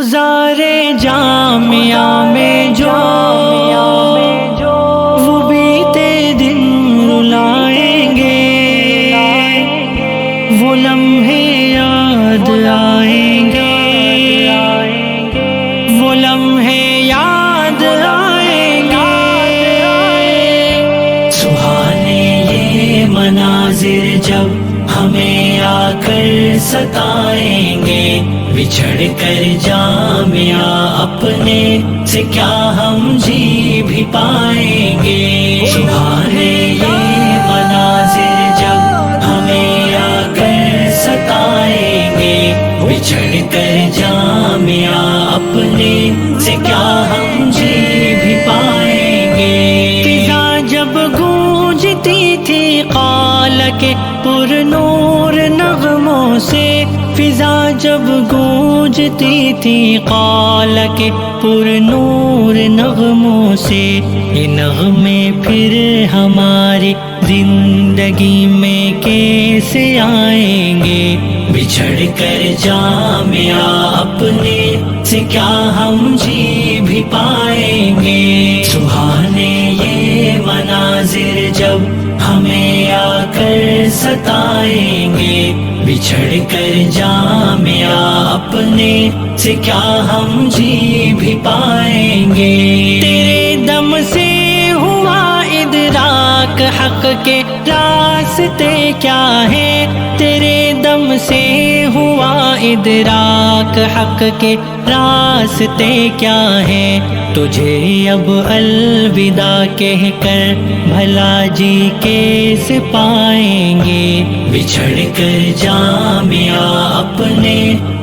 گزارے جامعہ میں جو وہ بیتے دن رلائیں گے، وہ لمحے یاد آئیں گے، وہ لمحے یاد آئیں گے۔ سہانے یہ مناظر جب ہمیں آ کر ستائیں گے، بچھڑ کر جامعہ اپنے سے کیا ہم جی بھی پائیں گے۔ سبحانے یہ مناظر جب ہمیں آ کر ستائیں گے، بچھڑ کر جامعہ اپنے سے کیا ہم جی بھی پائیں گے۔ فضا جب گونجتی تھی قال کے پر نور نغموں سے، فضا جب گونجتی تھی قال کے پر نور نغموں سے، یہ نغمے پھر ہماری زندگی میں کیسے آئیں گے؟ بچھڑ کر جامعہ اپنے سے کیا ہم جی بھی پائیں گے۔ سبحانے یہ مناظر جب ہمیں آ کر ستائیں گے، بچھڑ کر جامعہ اپنے سے کیا ہم جی بھی پائیں گے۔ تیرے دم سے ہوا ادراک حق کے راستے کیا ہے، تیرے دم سے ہوا ادراک حق کے راستے کیا ہے۔ تجھے اب الوداع کہہ کر بھلا جی کیسے پائیں گے؟ بچھڑ کر جامعہ اپنے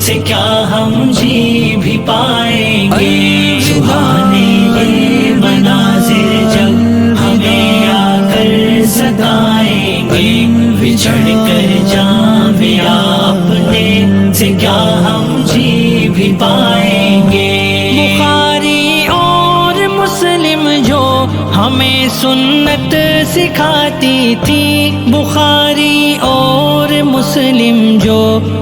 سے کیا ہم جی بھی پائیں گے۔ سبحانے یہ مناظر جب ہمیں آ کر ستائیں گے، بچھڑ کر جامعہ اپنے سے کیا ہم جی بھی پائیں گے۔ بخاری اور مسلم جو ہمیں سنت سکھاتی تھی، بخاری اور مسلم جو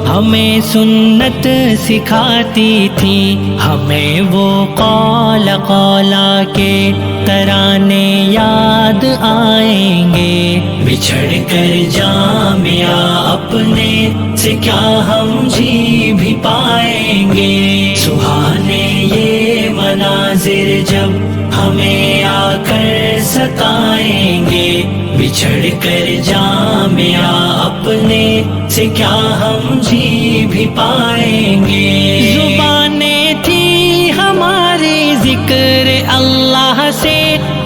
ہمیں سنت سکھاتی تھی، ہمیں وہ قال قالا کے ترانے یاد آئیں گے۔ بچھڑ کر جامعہ اپنے سے کیا ہم جی بھی پائیں گے۔ سہانے یہ مناظر جب ہمیں آ کر ستائیں گے، بچھڑ کر جامعہ اپنے سے کیا ہم جی بھی پائیں گے۔ زبانیں تھی ہماری ذکر اللہ سے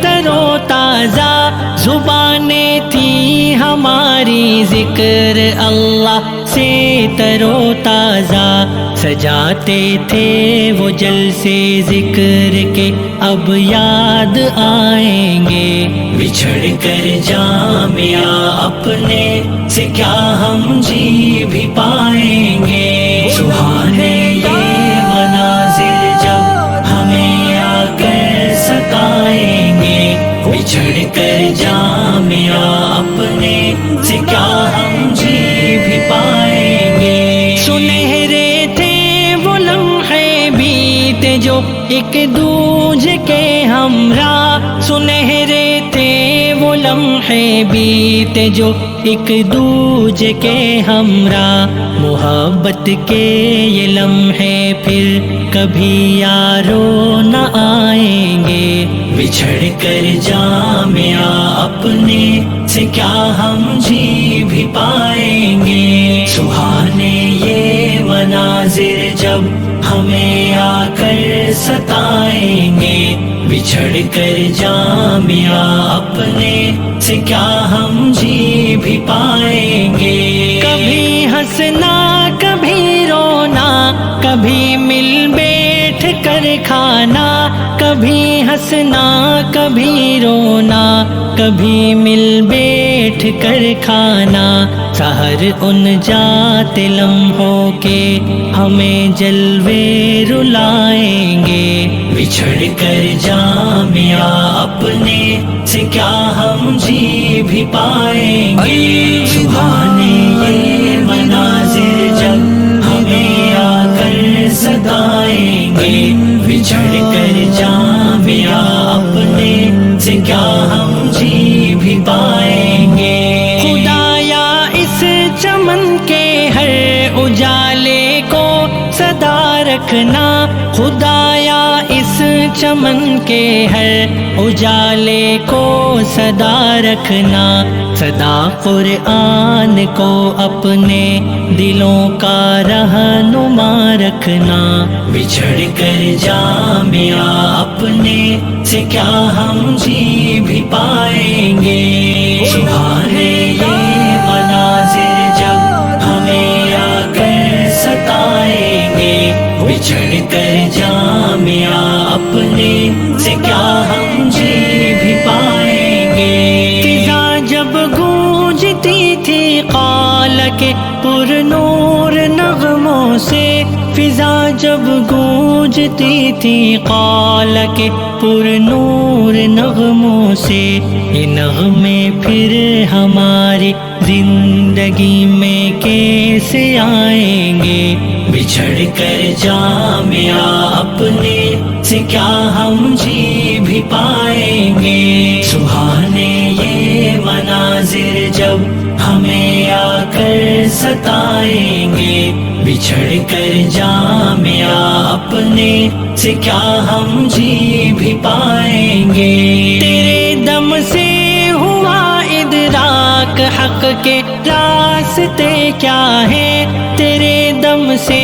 تر و تازہ، زبانیں تھی ہماری ذکر اللہ سے تر و تازہ، سجاتے تھے وہ جلسے ذکر کے اب یاد آئیں گے۔ بچھڑ کر جامعہ اپنے سے کیا ہم جی بھی پائیں گے۔ سبحانے یہ مناظر جب ہمیں آ کر ستائیں گے، بچھڑ کر جامعہ اپنے سے کیا ہم جی بھی پائیں گے۔ سنہرے تھے وہ لمحے بیتے جو ایک دوجے کے ہمراہ، سنہرے تھے وہ لمحے بیتے جو ایک دوجے کے ہمراہ، محبت کے یہ لمحے پھر کبھی یارو نہ آئیں گے۔ بچھڑ کر جامعہ اپنے سے کیا ہم جی بھی پائیں گے۔ سہانے یہ مناظر جب ہمیں آ کر ستائیں گے، بچھڑ کر جامعہ اپنے سے کیا ہم جی بھی پائیں گے۔ کبھی ہنسنا کبھی رونا، کبھی مل بیٹھ کر کھانا، کبھی ہنسنا کبھی رونا، کبھی مل بیٹھ کر کھانا، سحر ان جاتے لمحوں کے ہمیں جلوے رلائیں گے۔ بچھڑ کر جامعہ اپنے سے کیا ہم جی بھی پائیں گے۔ سبحانے یہ مناظر جب ہمیں آ کر ستائیں بچھڑ کر جامعہ اپنے سے کیا ہم جی بھی پائیں گے۔ خدایا اس چمن کے ہر اجالے کو صدا رکھنا، خدایا اس چمن کے ہر اجالے کو صدا رکھنا، صدا قرآن کو اپنے دلوں کا رہنما رکھنا۔ بچھڑ کر جامعہ اپنے سے کیا ہم جی بھی پائیں گے۔ سبحان یہ مناظر جب ہمیں آ کر ستائیں گے، بچھڑ کر جامعہ اپنے سے کیا ہم جی بھی پائیں گے۔ فضا جب گونجتی تھی قال کے پر نور نغموں سے، فضا جب گونجتی تھی قال کے پر نور نغموں سے، یہ نغمے پھر ہماری زندگی میں کیسے آئیں گے۔ بچھڑ کر جامعہ اپنے سے کیا ہم جی بھی پائیں گے۔ سبحان یہ مناظر جب ہمیں آ کر ستائیں گے، بچھڑ کر جامعہ اپنے سے کیا ہم جی بھی پائیں گے۔ تیرے دم سے ہوا ادراک حق کے راستے کیا ہے، تیرے دم سے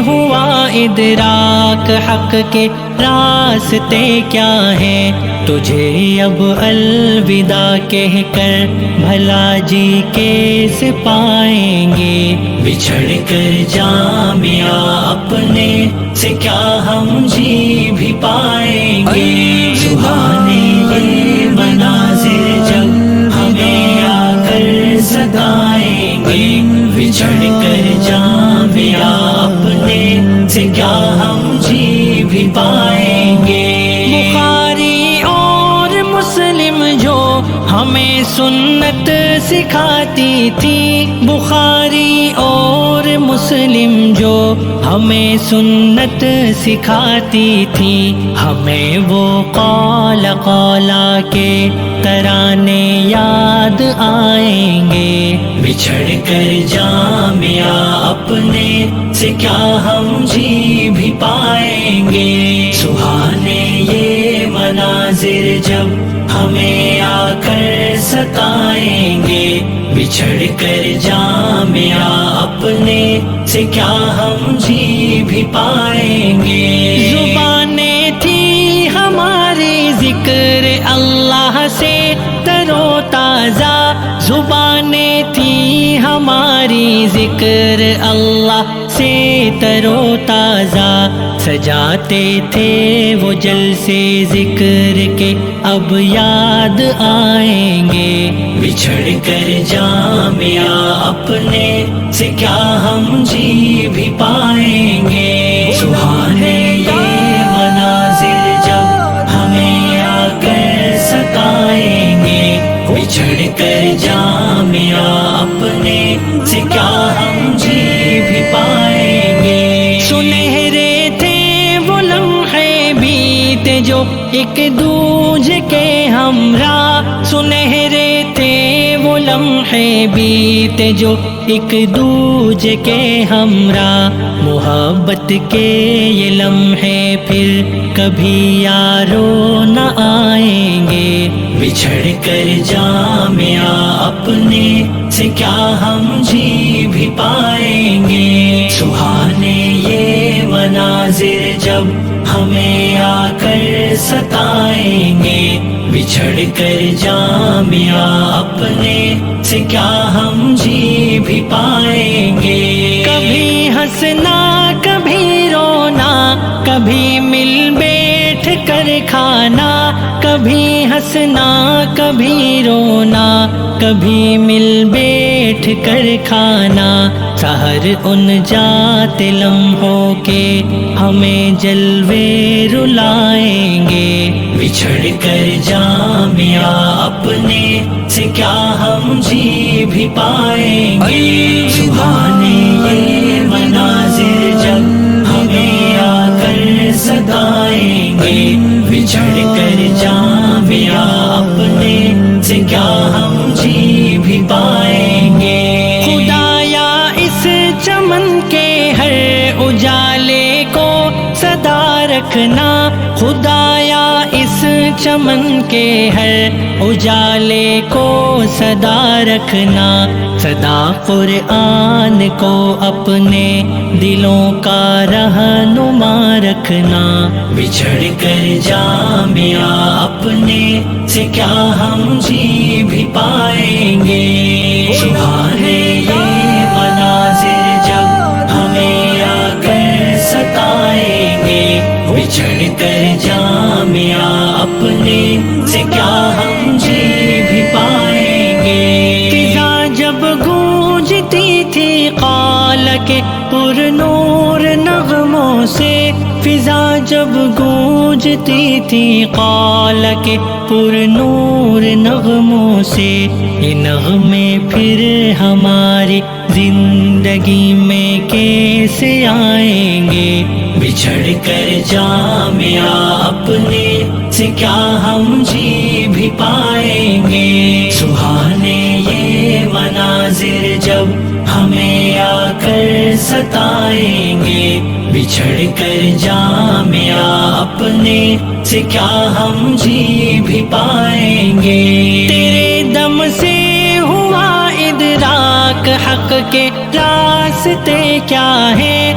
ہوا ادراک حق کے راستے کیا ہے، تجھے اب الوداع کہہ کر بھلا جی کیسے پائیں گے۔ بچھڑ کر جامعہ اپنے سے کیا ہم جی بھی پائیں گے۔ سبحان یہ مناظر جب ہمیں آ کر ستائیں گے، بچھڑ کر جامعہ اپنے سے کیا ہم جی بھی پائیں گے۔ بخاری اور مسلم جو ہمیں سنت سکھاتی تھی، بخاری اور مسلم جو ہمیں سنت سکھاتی تھی، ہمیں وہ قال قالا کے ترانے یاد آئیں گے۔ بچھڑ کر جامعہ اپنے سے کیا ہم جی بھی پائیں گے۔ سبحان یہ مناظر جب ہمیں آ کر ستائیں گے، بچھڑ کر جامعہ اپنے سے کیا ہم جی بھی پائیں گے۔ زبانیں تھی ہماری ذکر اللہ سے تر و تازہ، زبانیں تھی ہماری ذکر اللہ سے تر و تازہ، سجاتے تھے وہ جلسے ذکر کے اب یاد آئیں گے۔ بچھڑ کر جامعہ اپنے سے کیا ہم جی بھی پائیں گے۔ سبحان یہ مناظر جب ہمیں آ کر ستائیں گے، بچھڑ کر جامعہ اپنے سے کیا ہم جی بھی پائیں گے۔ سنہرے تھے وہ لمحے بیتے جو ایک دوجے کے ہمراہ، سنہرے تھے وہ لمحے بیتے جو ایک دوجے کے ہمراہ، محبت کے یہ لمحے پھر کبھی یارو نہ آئیں گے۔ بچھڑ کر جامعہ اپنے سے کیا ہم جی بھی پائیں گے۔ سبحان یہ مناظر جب ہمیں آ کر ستائیں گے، بچھڑ کر جامعہ اپنے سے کیا ہم جی بھی پائیں گے۔ کبھی ہنسنا کبھی رونا، کبھی مل بیٹھ کر کھانا، کبھی ہنسنا کبھی رونا، کبھی مل بیٹھ کر کھانا، سحر ان جاتے لمحوں کے ہمیں جلوے رلائیں گے۔ بچھڑ کر جامعہ اپنے سے کیا ہم جی بھی پائیں گے۔ سبحان یہ مناظر جب ہمیں آ کر صدا سے کیا ہم جی بھی پائیں گے۔ خدایا اس چمن کے ہر اجالے کو صدا رکھنا، خدایا اس چمن کے ہر اجالے کو صدا رکھنا، صدا قرآن کو اپنے دلوں کا رہنما رکھنا۔ بچھڑ کر جامعہ اپنے سے کیا ہم جی بھی پائیں گے۔ سبحان یہ مناظر جب ہمیں آ کر ستائیں گے، بچھڑ کر جامعہ اپنے سے کیا ہم جی بھی پائیں گے۔ فضا جب گونجتی تھی قال کے پر نور نغموں سے، فضا جب گونجتی تھی قال کے پر نور نغموں سے، یہ نغمے پھر ہماری زندگی میں کیسے آئیں گے۔ بچھڑ کر جامعہ اپنے سے کیا ہم جی بھی پائیں گے۔ سبحان یہ مناظر جب ہمیں آ کر ستائیں گے، بچھڑ کر جامعہ اپنے سے کیا ہم جی بھی پائیں گے۔ تیرے دم سے ہوا ادراک حق کے راستے کیا ہے،